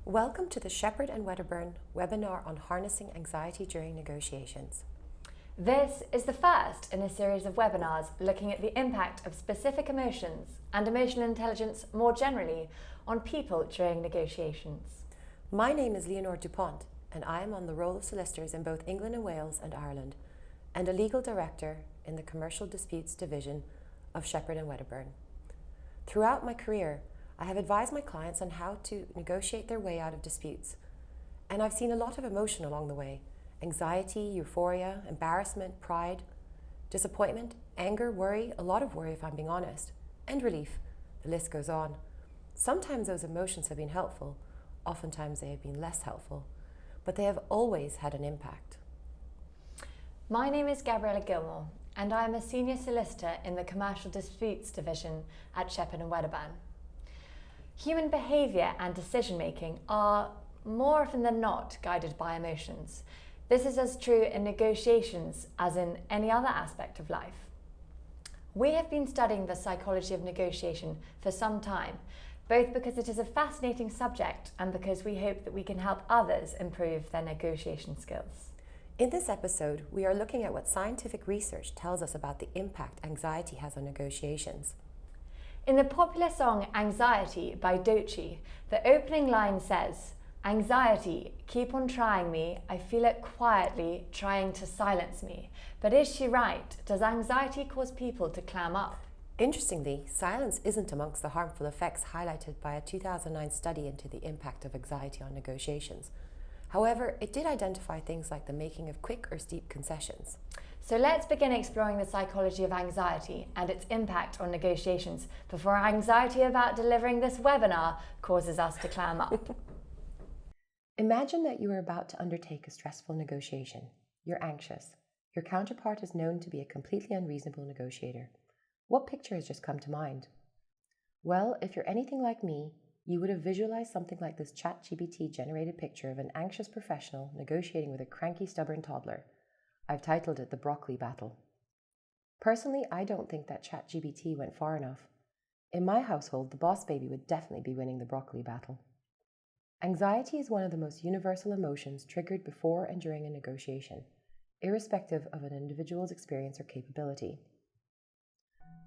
Welcome to the Shepherd and Wedderburn webinar on harnessing anxiety during negotiations. This is the first in a series of webinars looking at the impact of specific emotions and emotional intelligence more generally on people during negotiations. My name is Leonore Dupont, and I am on the role of solicitors in both England and Wales and Ireland, and a legal director in the Commercial Disputes Division of Shepherd and Wedderburn. Throughout my career, I have advised my clients on how to negotiate their way out of disputes, and I've seen a lot of emotion along the way: anxiety, euphoria, embarrassment, pride, disappointment, anger, worry, a lot of worry if I'm being honest, and relief. The list goes on. Sometimes those emotions have been helpful, oftentimes they have been less helpful, but they have always had an impact. My name is Gabriella Gilmour, and I am a senior solicitor in the Commercial Disputes Division at Shepherd and Wedderburn. Human behaviour and decision-making are more often than not guided by emotions. This is as true in negotiations as in any other aspect of life. We have been studying the psychology of negotiation for some time, both because it is a fascinating subject and because we hope that we can help others improve their negotiation skills. In this episode, we are looking at what scientific research tells us about the impact anxiety has on negotiations. In the popular song Anxiety by Doechii, the opening line says, "Anxiety, keep on trying me, I feel it quietly, trying to silence me. But is she right? Does anxiety cause people to clam up?" Interestingly, silence isn't amongst the harmful effects highlighted by a 2009 study into the impact of anxiety on negotiations. However, it did identify things like the making of quick or steep concessions. So let's begin exploring the psychology of anxiety and its impact on negotiations before anxiety about delivering this webinar causes us to clam up. Imagine that you are about to undertake a stressful negotiation. You're anxious. Your counterpart is known to be a completely unreasonable negotiator. What picture has just come to mind? Well, if you're anything like me, you would have visualized something like this ChatGPT generated picture of an anxious professional negotiating with a cranky, stubborn toddler. I've titled it the broccoli battle. Personally, I don't think that ChatGPT went far enough. In my household, the boss baby would definitely be winning the broccoli battle. Anxiety is one of the most universal emotions triggered before and during a negotiation, irrespective of an individual's experience or capability.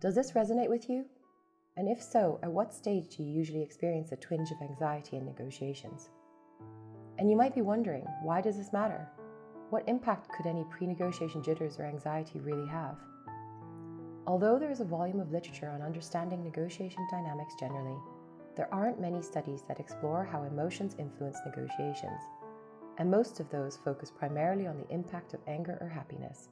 Does this resonate with you? And if so, at what stage do you usually experience a twinge of anxiety in negotiations? And you might be wondering, why does this matter? What impact could any pre-negotiation jitters or anxiety really have? Although there is a volume of literature on understanding negotiation dynamics generally, there aren't many studies that explore how emotions influence negotiations, and most of those focus primarily on the impact of anger or happiness.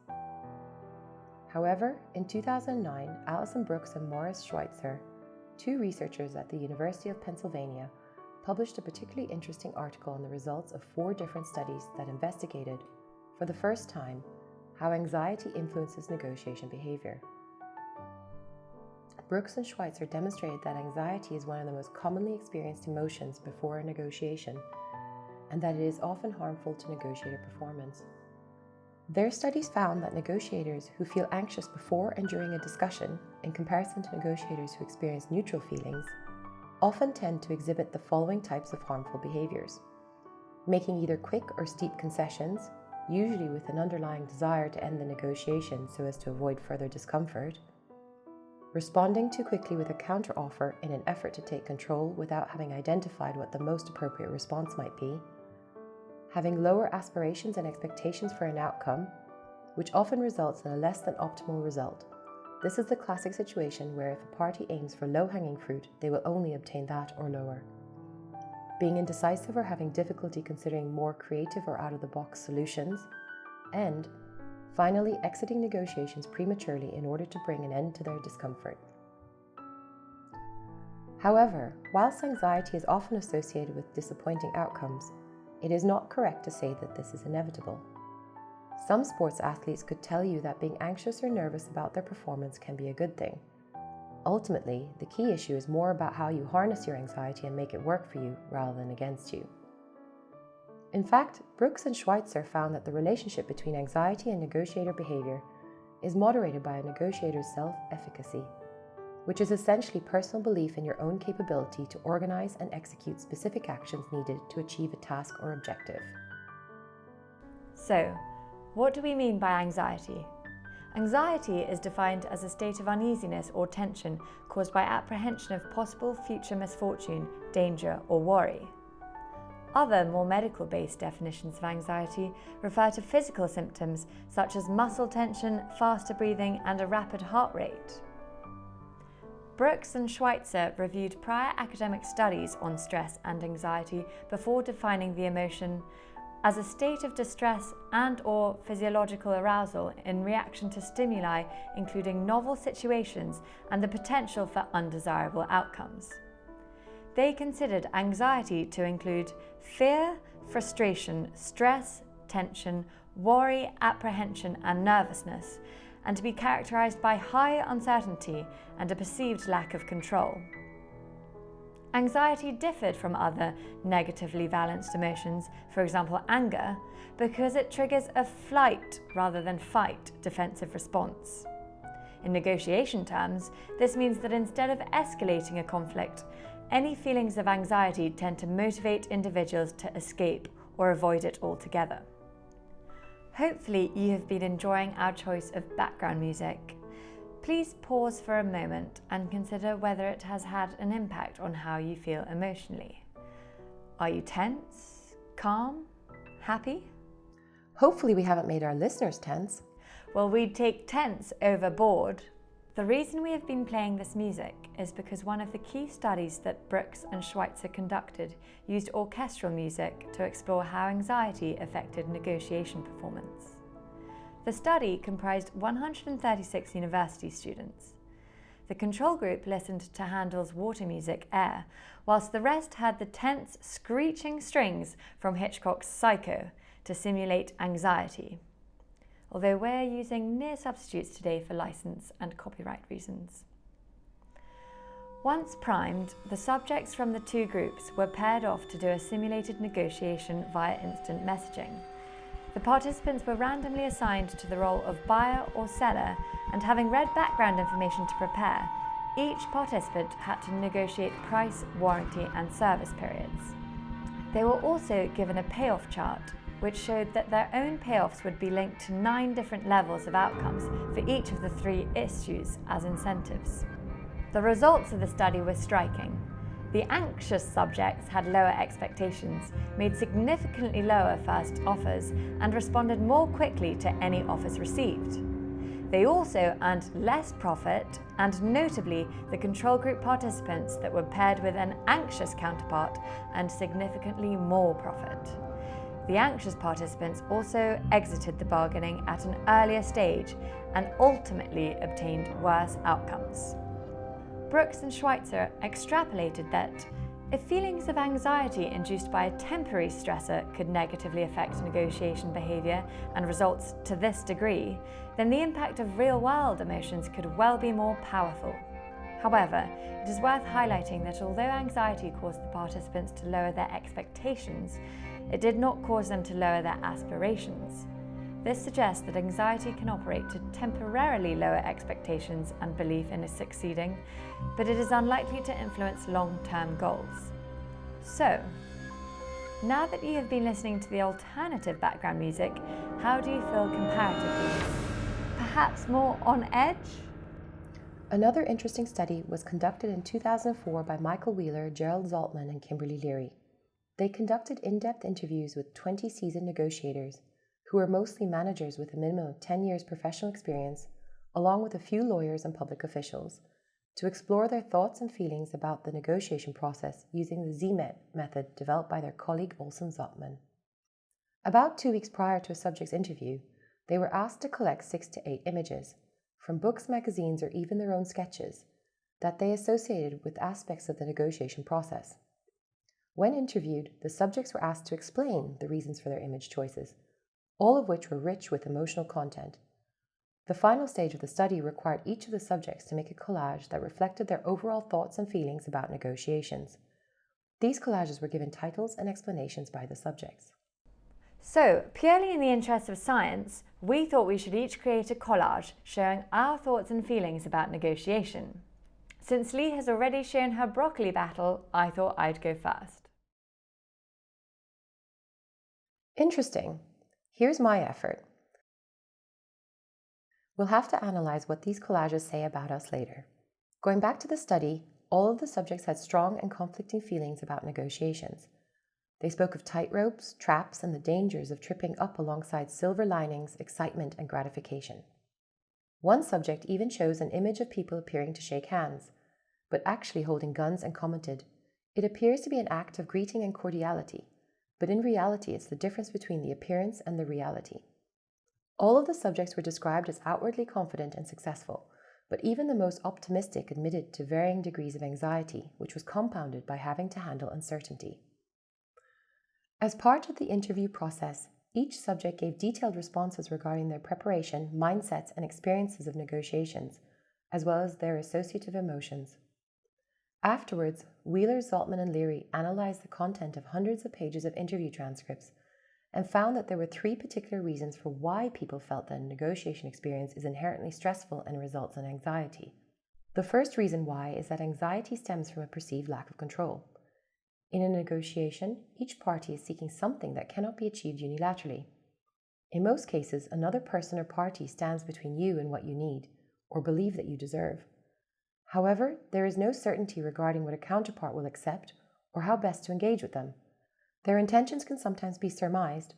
However, in 2009, Alison Brooks and Morris Schweitzer, two researchers at the University of Pennsylvania, published a particularly interesting article on the results of 4 different studies that investigated, for the first time, how anxiety influences negotiation behavior. Brooks and Schweitzer demonstrated that anxiety is one of the most commonly experienced emotions before a negotiation, and that it is often harmful to negotiator performance. Their studies found that negotiators who feel anxious before and during a discussion, in comparison to negotiators who experience neutral feelings, often tend to exhibit the following types of harmful behaviors: making either quick or steep concessions, usually with an underlying desire to end the negotiation so as to avoid further discomfort; responding too quickly with a counteroffer in an effort to take control without having identified what the most appropriate response might be; having lower aspirations and expectations for an outcome, which often results in a less than optimal result. This is the classic situation where if a party aims for low-hanging fruit, they will only obtain that or lower; being indecisive or having difficulty considering more creative or out-of-the-box solutions; and finally, exiting negotiations prematurely in order to bring an end to their discomfort. However, whilst anxiety is often associated with disappointing outcomes, it is not correct to say that this is inevitable. Some sports athletes could tell you that being anxious or nervous about their performance can be a good thing. Ultimately, the key issue is more about how you harness your anxiety and make it work for you rather than against you. In fact, Brooks and Schweitzer found that the relationship between anxiety and negotiator behavior is moderated by a negotiator's self-efficacy, which is essentially personal belief in your own capability to organize and execute specific actions needed to achieve a task or objective. So, what do we mean by anxiety? Anxiety is defined as a state of uneasiness or tension caused by apprehension of possible future misfortune, danger, or worry. Other, more medical-based definitions of anxiety refer to physical symptoms such as muscle tension, faster breathing, and a rapid heart rate. Brooks and Schweitzer reviewed prior academic studies on stress and anxiety before defining the emotion as a state of distress and/or physiological arousal in reaction to stimuli, including novel situations and the potential for undesirable outcomes. They considered anxiety to include fear, frustration, stress, tension, worry, apprehension, and nervousness, and to be characterized by high uncertainty and a perceived lack of control. Anxiety differed from other negatively balanced emotions, for example anger, because it triggers a flight rather than fight defensive response. In negotiation terms, this means that instead of escalating a conflict, any feelings of anxiety tend to motivate individuals to escape or avoid it altogether. Hopefully you have been enjoying our choice of background music. Please pause for a moment and consider whether it has had an impact on how you feel emotionally. Are you tense, calm, happy? Hopefully we haven't made our listeners tense. Well, we'd take tense over bored. The reason we have been playing this music is because one of the key studies that Brooks and Schweitzer conducted used orchestral music to explore how anxiety affected negotiation performance. The study comprised 136 university students. The control group listened to Handel's water music Air, whilst the rest had the tense, screeching strings from Hitchcock's Psycho to simulate anxiety. Although we're using near substitutes today for license and copyright reasons. Once primed, the subjects from the two groups were paired off to do a simulated negotiation via instant messaging. The participants were randomly assigned to the role of buyer or seller, and having read background information to prepare, each participant had to negotiate price, warranty, and service periods. They were also given a payoff chart, which showed that their own payoffs would be linked to 9 different levels of outcomes for each of the 3 issues as incentives. The results of the study were striking. The anxious subjects had lower expectations, made significantly lower first offers, and responded more quickly to any offers received. They also earned less profit, and notably, the control group participants that were paired with an anxious counterpart earned significantly more profit. The anxious participants also exited the bargaining at an earlier stage and ultimately obtained worse outcomes. Brooks and Schweitzer extrapolated that if feelings of anxiety induced by a temporary stressor could negatively affect negotiation behaviour and results to this degree, then the impact of real-world emotions could well be more powerful. However, it is worth highlighting that although anxiety caused the participants to lower their expectations, it did not cause them to lower their aspirations. This suggests that anxiety can operate to temporarily lower expectations and belief in succeeding, but it is unlikely to influence long-term goals. So, now that you have been listening to the alternative background music, how do you feel comparatively? Perhaps more on edge? Another interesting study was conducted in 2004 by Michael Wheeler, Gerald Zaltman, and Kimberly Leary. They conducted in-depth interviews with 20 seasoned negotiators, who were mostly managers with a minimum of 10 years professional experience, along with a few lawyers and public officials, to explore their thoughts and feelings about the negotiation process using the ZMET method developed by their colleague Olsen Zotman. About 2 weeks prior to a subject's interview, they were asked to collect 6 to 8 images, from books, magazines, or even their own sketches, that they associated with aspects of the negotiation process. When interviewed, the subjects were asked to explain the reasons for their image choices, all of which were rich with emotional content. The final stage of the study required each of the subjects to make a collage that reflected their overall thoughts and feelings about negotiations. These collages were given titles and explanations by the subjects. So, purely in the interest of science, we thought we should each create a collage showing our thoughts and feelings about negotiation. Since Lee has already shown her broccoli battle, I thought I'd go first. Interesting. Here's my effort. We'll have to analyze what these collages say about us later. Going back to the study, all of the subjects had strong and conflicting feelings about negotiations. They spoke of tightropes, traps, and the dangers of tripping up alongside silver linings, excitement, and gratification. One subject even chose an image of people appearing to shake hands, but actually holding guns, and commented, "It appears to be an act of greeting and cordiality, but in reality it's the difference between the appearance and the reality." All of the subjects were described as outwardly confident and successful, but even the most optimistic admitted to varying degrees of anxiety, which was compounded by having to handle uncertainty. As part of the interview process, each subject gave detailed responses regarding their preparation, mindsets, and experiences of negotiations, as well as their associative emotions. Afterwards, Wheeler, Zaltman, and Leary analyzed the content of hundreds of pages of interview transcripts and found that there were 3 particular reasons for why people felt that a negotiation experience is inherently stressful and results in anxiety. The first reason why is that anxiety stems from a perceived lack of control. In a negotiation, each party is seeking something that cannot be achieved unilaterally. In most cases, another person or party stands between you and what you need, or believe that you deserve. However, there is no certainty regarding what a counterpart will accept or how best to engage with them. Their intentions can sometimes be surmised,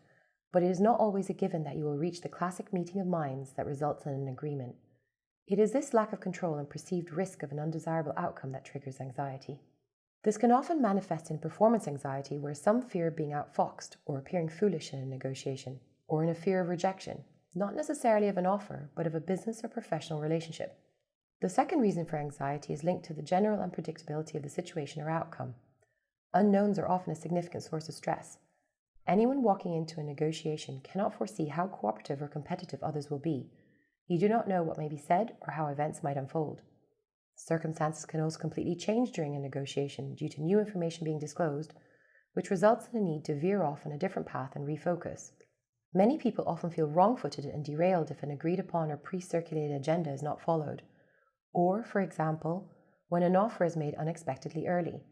but it is not always a given that you will reach the classic meeting of minds that results in an agreement. It is this lack of control and perceived risk of an undesirable outcome that triggers anxiety. This can often manifest in performance anxiety, where some fear being outfoxed or appearing foolish in a negotiation, or in a fear of rejection, not necessarily of an offer, but of a business or professional relationship. The second reason for anxiety is linked to the general unpredictability of the situation or outcome. Unknowns are often a significant source of stress. Anyone walking into a negotiation cannot foresee how cooperative or competitive others will be. You do not know what may be said or how events might unfold. Circumstances can also completely change during a negotiation due to new information being disclosed, which results in a need to veer off on a different path and refocus. Many people often feel wrong-footed and derailed if an agreed-upon or pre-circulated agenda is not followed. Or, for example, when an offer is made unexpectedly early.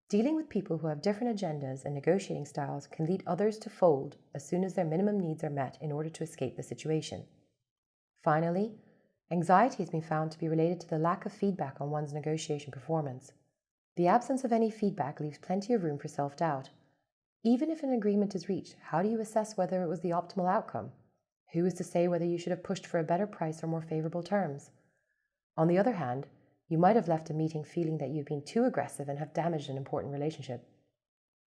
Dealing with people who have different agendas and negotiating styles can lead others to fold as soon as their minimum needs are met in order to escape the situation. Finally, anxiety has been found to be related to the lack of feedback on one's negotiation performance. The absence of any feedback leaves plenty of room for self-doubt. Even if an agreement is reached, how do you assess whether it was the optimal outcome? Who is to say whether you should have pushed for a better price or more favorable terms? On the other hand, you might have left a meeting feeling that you've been too aggressive and have damaged an important relationship.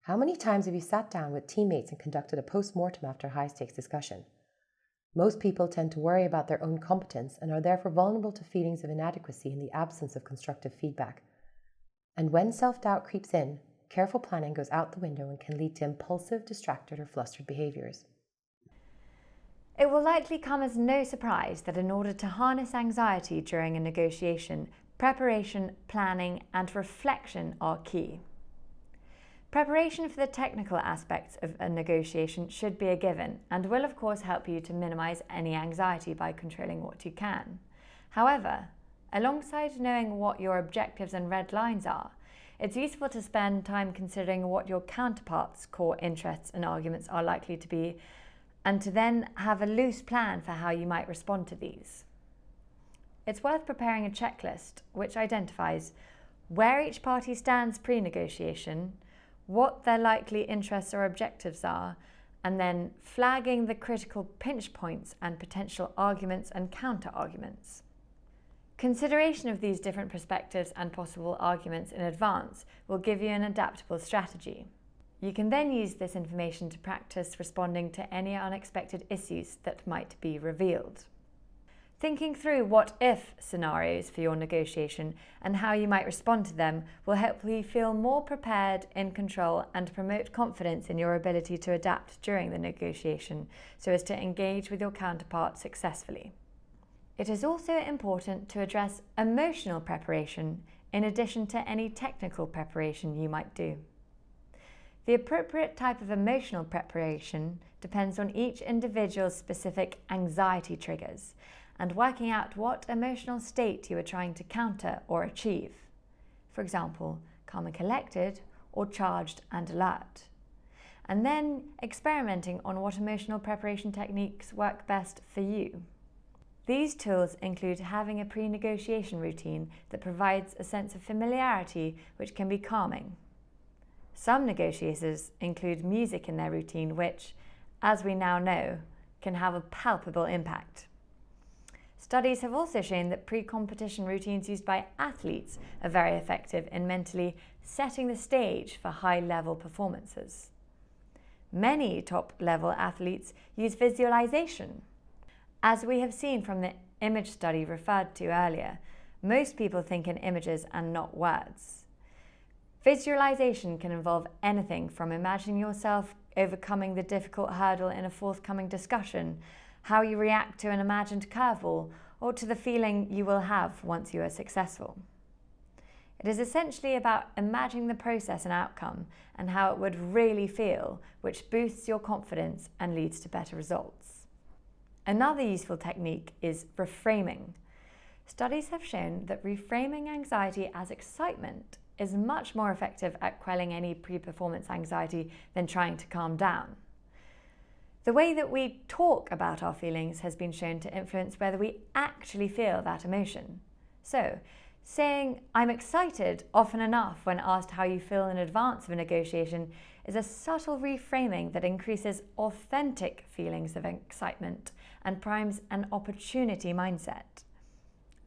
How many times have you sat down with teammates and conducted a post-mortem after a high-stakes discussion? Most people tend to worry about their own competence and are therefore vulnerable to feelings of inadequacy in the absence of constructive feedback. And when self-doubt creeps in, careful planning goes out the window and can lead to impulsive, distracted, or flustered behaviors. It will likely come as no surprise that in order to harness anxiety during a negotiation, preparation, planning, and reflection are key. Preparation for the technical aspects of a negotiation should be a given and will of course help you to minimise any anxiety by controlling what you can. However, alongside knowing what your objectives and red lines are, it's useful to spend time considering what your counterpart's core interests and arguments are likely to be, and to then have a loose plan for how you might respond to these. It's worth preparing a checklist which identifies where each party stands pre-negotiation, what their likely interests or objectives are, and then flagging the critical pinch points and potential arguments and counter-arguments. Consideration of these different perspectives and possible arguments in advance will give you an adaptable strategy. You can then use this information to practice responding to any unexpected issues that might be revealed. Thinking through what-if scenarios for your negotiation and how you might respond to them will help you feel more prepared, in control, and promote confidence in your ability to adapt during the negotiation so as to engage with your counterpart successfully. It is also important to address emotional preparation in addition to any technical preparation you might do. The appropriate type of emotional preparation depends on each individual's specific anxiety triggers and working out what emotional state you are trying to counter or achieve. for example, calm and collected or charged and alert. And then experimenting on what emotional preparation techniques work best for you. These tools include having a pre-negotiation routine that provides a sense of familiarity which can be calming. Some negotiators include music in their routine which, as we now know, can have a palpable impact. Studies have also shown that pre-competition routines used by athletes are very effective in mentally setting the stage for high-level performances. Many top-level athletes use visualization. As we have seen from the image study referred to earlier, most people think in images and not words. Visualization can involve anything from imagining yourself overcoming the difficult hurdle in a forthcoming discussion, how you react to an imagined curveball, or to the feeling you will have once you are successful. It is essentially about imagining the process and outcome and how it would really feel, which boosts your confidence and leads to better results. Another useful technique is reframing. Studies have shown that reframing anxiety as excitement is much more effective at quelling any pre-performance anxiety than trying to calm down. The way that we talk about our feelings has been shown to influence whether we actually feel that emotion. So, saying, "I'm excited" often enough when asked how you feel in advance of a negotiation is a subtle reframing that increases authentic feelings of excitement and primes an opportunity mindset.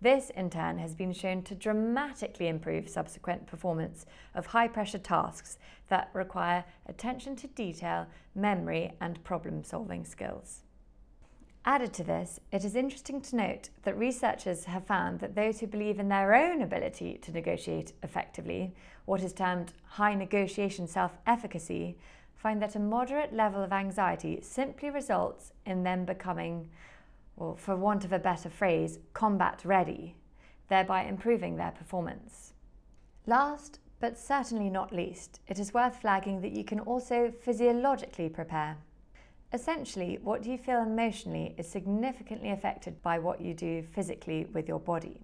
This, in turn, has been shown to dramatically improve subsequent performance of high-pressure tasks that require attention to detail, memory, and problem-solving skills. Added to this, it is interesting to note that researchers have found that those who believe in their own ability to negotiate effectively, what is termed high negotiation self-efficacy, find that a moderate level of anxiety simply results in them becoming, or for want of a better phrase, combat ready, thereby improving their performance. Last, but certainly not least, it is worth flagging that you can also physiologically prepare. Essentially, what you feel emotionally is significantly affected by what you do physically with your body.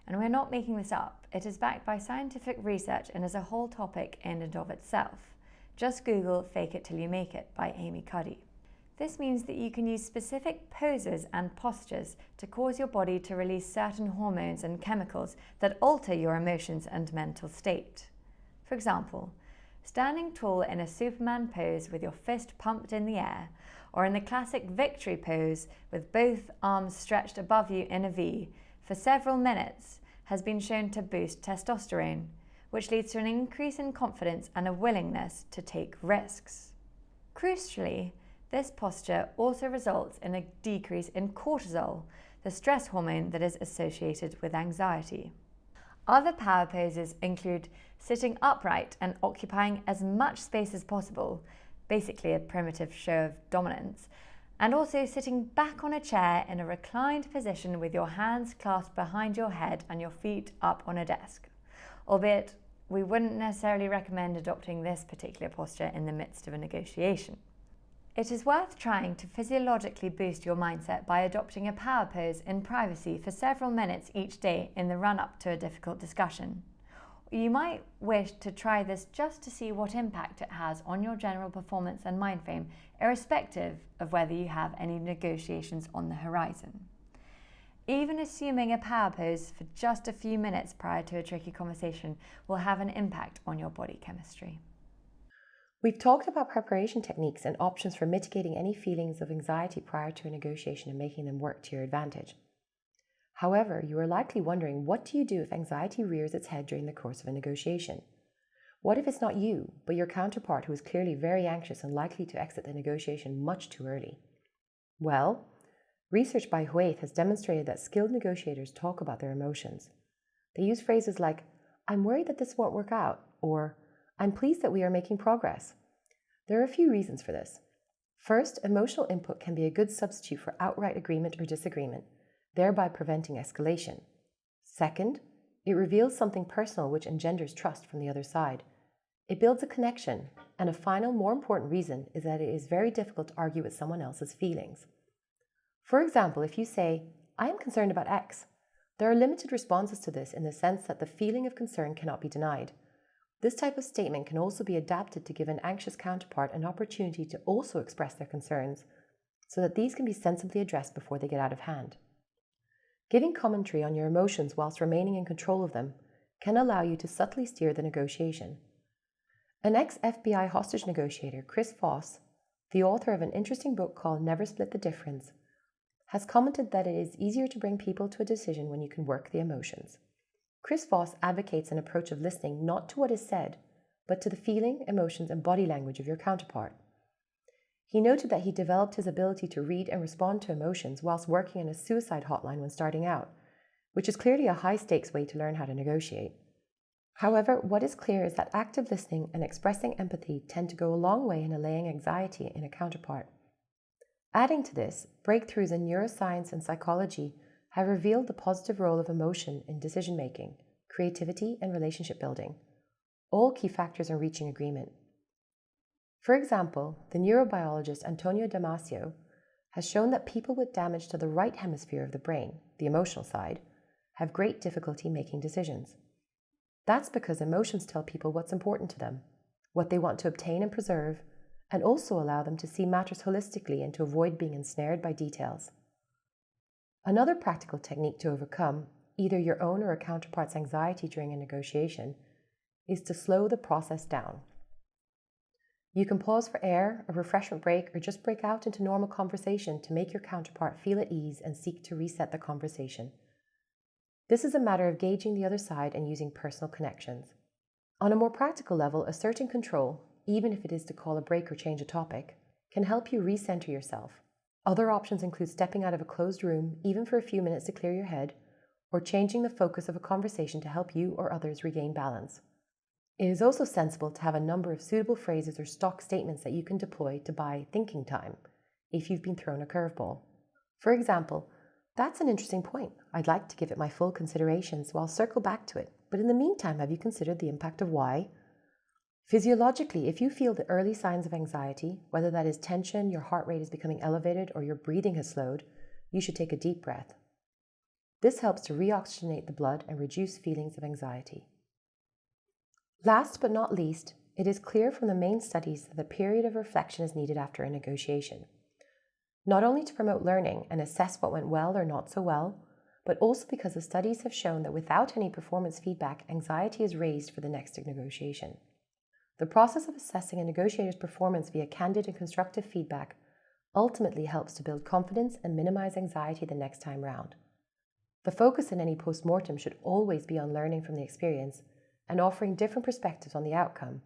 And we're not making this up. It is backed by scientific research and is a whole topic in and of itself. Just Google "Fake It Till You Make It" by Amy Cuddy. This means that you can use specific poses and postures to cause your body to release certain hormones and chemicals that alter your emotions and mental state. For example, standing tall in a Superman pose with your fist pumped in the air, or in the classic victory pose with both arms stretched above you in a V for several minutes has been shown to boost testosterone, which leads to an increase in confidence and a willingness to take risks. Crucially, this posture also results in a decrease in cortisol, the stress hormone that is associated with anxiety. Other power poses include sitting upright and occupying as much space as possible, basically a primitive show of dominance, and also sitting back on a chair in a reclined position with your hands clasped behind your head and your feet up on a desk. Albeit, we wouldn't necessarily recommend adopting this particular posture in the midst of a negotiation. It is worth trying to physiologically boost your mindset by adopting a power pose in privacy for several minutes each day in the run-up to a difficult discussion. You might wish to try this just to see what impact it has on your general performance and mind frame, irrespective of whether you have any negotiations on the horizon. Even assuming a power pose for just a few minutes prior to a tricky conversation will have an impact on your body chemistry. We've talked about preparation techniques and options for mitigating any feelings of anxiety prior to a negotiation and making them work to your advantage. However, you are likely wondering, what do you do if anxiety rears its head during the course of a negotiation? What if it's not you, but your counterpart who is clearly very anxious and likely to exit the negotiation much too early? Well, research by Huaith has demonstrated that skilled negotiators talk about their emotions. They use phrases like, "I'm worried that this won't work out," or "I'm pleased that we are making progress." There are a few reasons for this. First, emotional input can be a good substitute for outright agreement or disagreement, thereby preventing escalation. Second, it reveals something personal which engenders trust from the other side. It builds a connection, and a final, more important reason is that it is very difficult to argue with someone else's feelings. For example, if you say, "I am concerned about X," There are limited responses to this in the sense that the feeling of concern cannot be denied. This type of statement can also be adapted to give an anxious counterpart an opportunity to also express their concerns, so that these can be sensibly addressed before they get out of hand. Giving commentary on your emotions whilst remaining in control of them can allow you to subtly steer the negotiation. An ex-FBI hostage negotiator, Chris Voss, the author of an interesting book called Never Split the Difference, has commented that it is easier to bring people to a decision when you can work the emotions. Chris Voss advocates an approach of listening not to what is said, but to the feeling, emotions, and body language of your counterpart. He noted that he developed his ability to read and respond to emotions whilst working in a suicide hotline when starting out, which is clearly a high-stakes way to learn how to negotiate. However, what is clear is that active listening and expressing empathy tend to go a long way in allaying anxiety in a counterpart. Adding to this, breakthroughs in neuroscience and psychology have revealed the positive role of emotion in decision-making, creativity, and relationship building, all key factors in reaching agreement. For example, the neurobiologist Antonio Damasio has shown that people with damage to the right hemisphere of the brain, the emotional side, have great difficulty making decisions. That's because emotions tell people what's important to them, what they want to obtain and preserve, and also allow them to see matters holistically and to avoid being ensnared by details. Another practical technique to overcome either your own or a counterpart's anxiety during a negotiation is to slow the process down. You can pause for air, a refreshment break, or just break out into normal conversation to make your counterpart feel at ease and seek to reset the conversation. This is a matter of gauging the other side and using personal connections. On a more practical level, asserting control, even if it is to call a break or change a topic, can help you recenter yourself. Other options include stepping out of a closed room, even for a few minutes to clear your head, or changing the focus of a conversation to help you or others regain balance. It is also sensible to have a number of suitable phrases or stock statements that you can deploy to buy thinking time if you've been thrown a curveball. For example, "That's an interesting point. I'd like to give it my full consideration, so I'll circle back to it. But in the meantime, have you considered the impact of Y?" Physiologically, if you feel the early signs of anxiety, whether that is tension, your heart rate is becoming elevated, or your breathing has slowed, you should take a deep breath. This helps to reoxygenate the blood and reduce feelings of anxiety. Last but not least, it is clear from the main studies that a period of reflection is needed after a negotiation. Not only to promote learning and assess what went well or not so well, but also because the studies have shown that without any performance feedback, anxiety is raised for the next negotiation. The process of assessing a negotiator's performance via candid and constructive feedback ultimately helps to build confidence and minimize anxiety the next time round. The focus in any post-mortem should always be on learning from the experience and offering different perspectives on the outcome,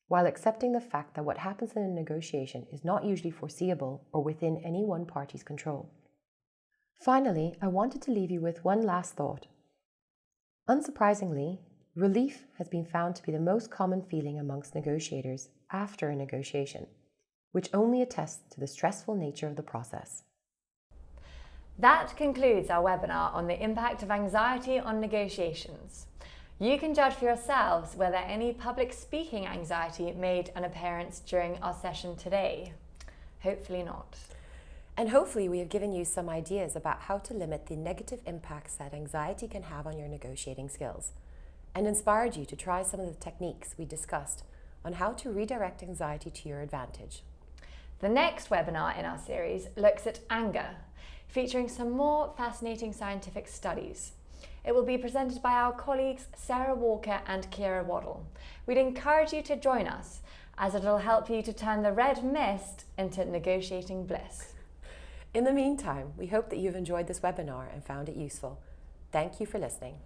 while accepting the fact that what happens in a negotiation is not usually foreseeable or within any one party's control. Finally, I wanted to leave you with one last thought. Unsurprisingly, relief has been found to be the most common feeling amongst negotiators after a negotiation, which only attests to the stressful nature of the process. That concludes our webinar on the impact of anxiety on negotiations. You can judge for yourselves whether any public speaking anxiety made an appearance during our session today. Hopefully not. And hopefully we have given you some ideas about how to limit the negative impacts that anxiety can have on your negotiating skills, and inspired you to try some of the techniques we discussed on how to redirect anxiety to your advantage. The next webinar in our series looks at anger, featuring some more fascinating scientific studies. It will be presented by our colleagues Sarah Walker and Kira Waddle. We'd encourage you to join us, as it'll help you to turn the red mist into negotiating bliss. In the meantime, we hope that you've enjoyed this webinar and found it useful. Thank you for listening.